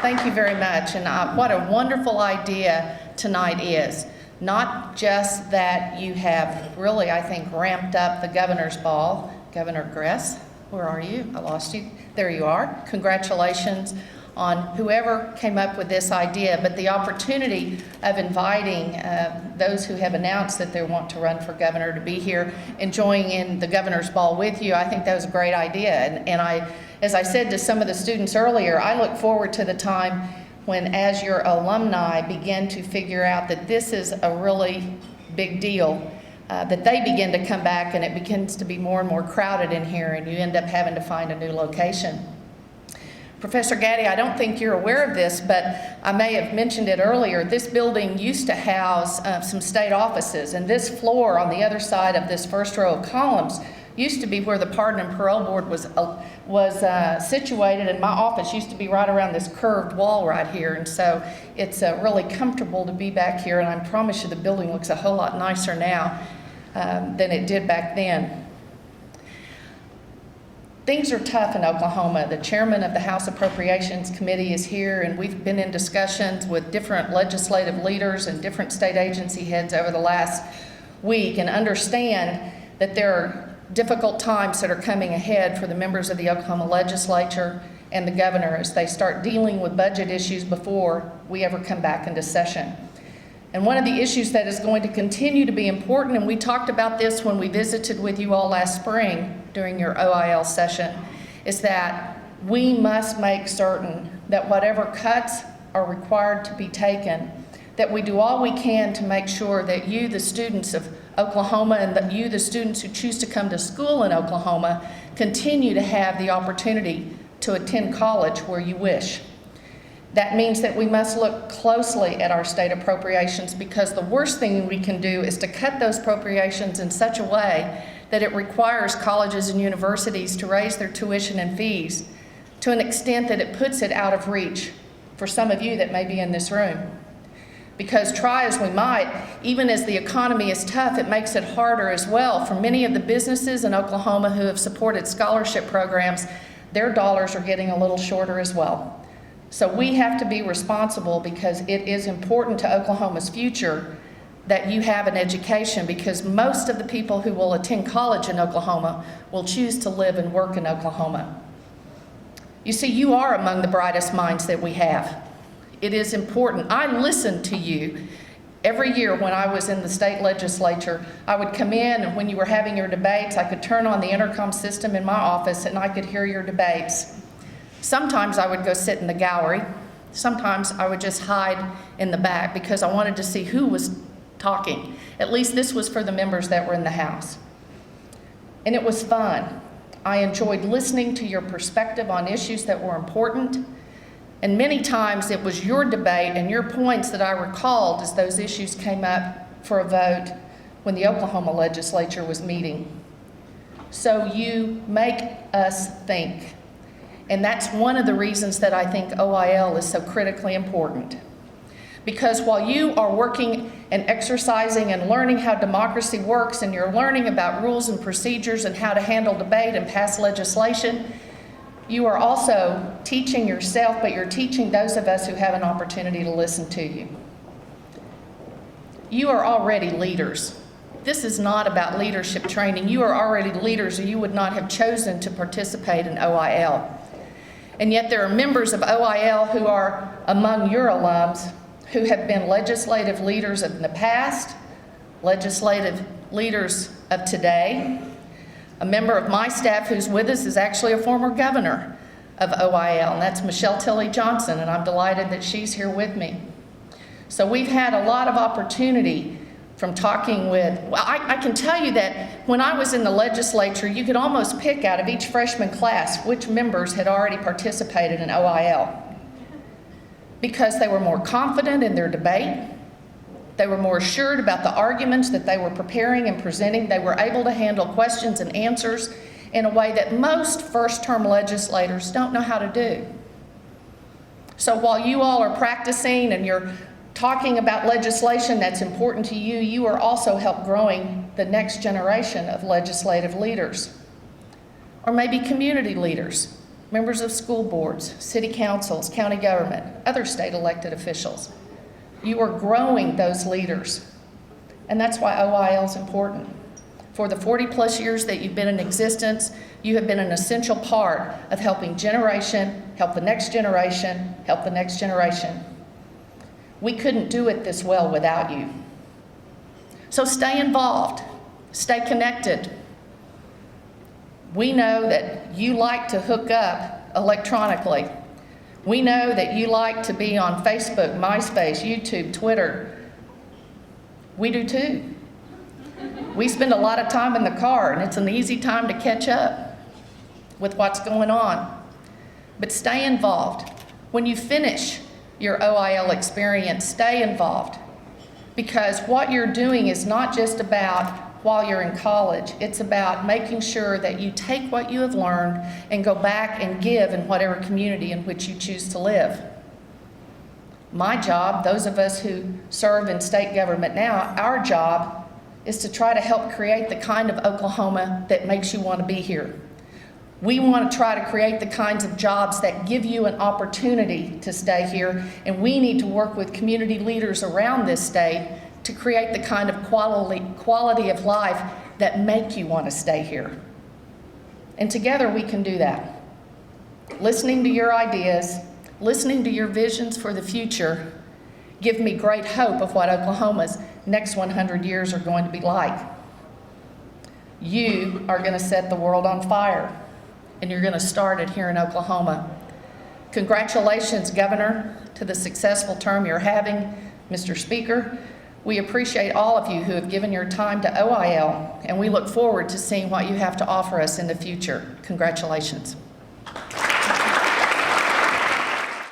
Thank you very much. And what a wonderful idea tonight is. Not just that you have really, I think, ramped up the governor's ball. Governor Gress, where are you? I lost you. There you are. Congratulations on whoever came up with this idea, but the opportunity of inviting those who have announced that they want to run for governor to be here and join in the governor's ball with you, I think that was a great idea. And as I said to some of the students earlier, I look forward to the time when, as your alumni begin to figure out that this is a really big deal, that they begin to come back and it begins to be more and more crowded in here and you end up having to find a new location. Professor Gaddy, I don't think you're aware of this, but I may have mentioned it earlier. This building used to house some state offices, and this floor on the other side of this first row of columns used to be where the Pardon and Parole Board was situated, and my office used to be right around this curved wall right here, and so it's really comfortable to be back here, and I promise you the building looks a whole lot nicer now than it did back then. Things are tough in Oklahoma. The chairman of the House Appropriations Committee is here, and we've been in discussions with different legislative leaders and different state agency heads over the last week, and understand that there are difficult times that are coming ahead for the members of the Oklahoma Legislature and the governor as they start dealing with budget issues before we ever come back into session. And one of the issues that is going to continue to be important, and we talked about this when we visited with you all last spring during your OIL session, is that we must make certain that whatever cuts are required to be taken, that we do all we can to make sure that you, the students of Oklahoma, and that you, the students who choose to come to school in Oklahoma, continue to have the opportunity to attend college where you wish. That means that we must look closely at our state appropriations, because the worst thing we can do is to cut those appropriations in such a way that it requires colleges and universities to raise their tuition and fees to an extent that it puts it out of reach for some of you that may be in this room. Because try as we might, even as the economy is tough, it makes it harder as well for many of the businesses in Oklahoma who have supported scholarship programs. Their dollars are getting a little shorter as well. So we have to be responsible, because it is important to Oklahoma's future that you have an education, because most of the people who will attend college in Oklahoma will choose to live and work in Oklahoma. You see, you are among the brightest minds that we have. It is important. I listened to you every year when I was in the state legislature. I would come in, and when you were having your debates, I could turn on the intercom system in my office and I could hear your debates. Sometimes I would go sit in the gallery. Sometimes I would just hide in the back because I wanted to see who was talking. At least this was for the members that were in the House. And it was fun. I enjoyed listening to your perspective on issues that were important. And many times it was your debate and your points that I recalled as those issues came up for a vote when the Oklahoma legislature was meeting. So you make us think. And that's one of the reasons that I think OIL is so critically important. Because while you are working and exercising and learning how democracy works, and you're learning about rules and procedures and how to handle debate and pass legislation, you are also teaching yourself, but you're teaching those of us who have an opportunity to listen to you. You are already leaders. This is not about leadership training. You are already leaders, or you would not have chosen to participate in OIL. And yet there are members of OIL who are among your alums who have been legislative leaders of the past, legislative leaders of today. A member of my staff who's with us is actually a former governor of OIL, and that's Michelle Tilley Johnson, and I'm delighted that she's here with me. So we've had a lot of opportunity from talking with, well, I can tell you that when I was in the legislature, you could almost pick out of each freshman class which members had already participated in OIL, because they were more confident in their debate. They were more assured about the arguments that they were preparing and presenting. They were able to handle questions and answers in a way that most first-term legislators don't know how to do. So while you all are practicing and you're talking about legislation that's important to you, you are also help growing the next generation of legislative leaders, or maybe community leaders. members of school boards, city councils, county government, other state elected officials. You are growing those leaders, and that's why OIL is important. For the 40-plus years that you've been in existence, you have been an essential part of helping generation, help the next generation, help the next generation. We couldn't do it this well without you. So stay involved, stay connected. We know that you like to hook up electronically. We know that you like to be on Facebook, MySpace, YouTube, Twitter. We do too. We spend a lot of time in the car, and it's an easy time to catch up with what's going on. But stay involved. When you finish your OIL experience, stay involved. Because what you're doing is not just about while you're in college. It's about making sure that you take what you have learned and go back and give in whatever community in which you choose to live. My job, those of us who serve in state government now, our job is to try to help create the kind of Oklahoma that makes you want to be here. We want to try to create the kinds of jobs that give you an opportunity to stay here, and we need to work with community leaders around this state to create the kind of quality of life that make you want to stay here. And together we can do that. Listening to your ideas, listening to your visions for the future, give me great hope of what Oklahoma's next 100 years are going to be like. You are going to set the world on fire, and you're going to start it here in Oklahoma. Congratulations, Governor, to the successful term you're having. Mr. Speaker, we appreciate all of you who have given your time to OIL, and we look forward to seeing what you have to offer us in the future. Congratulations.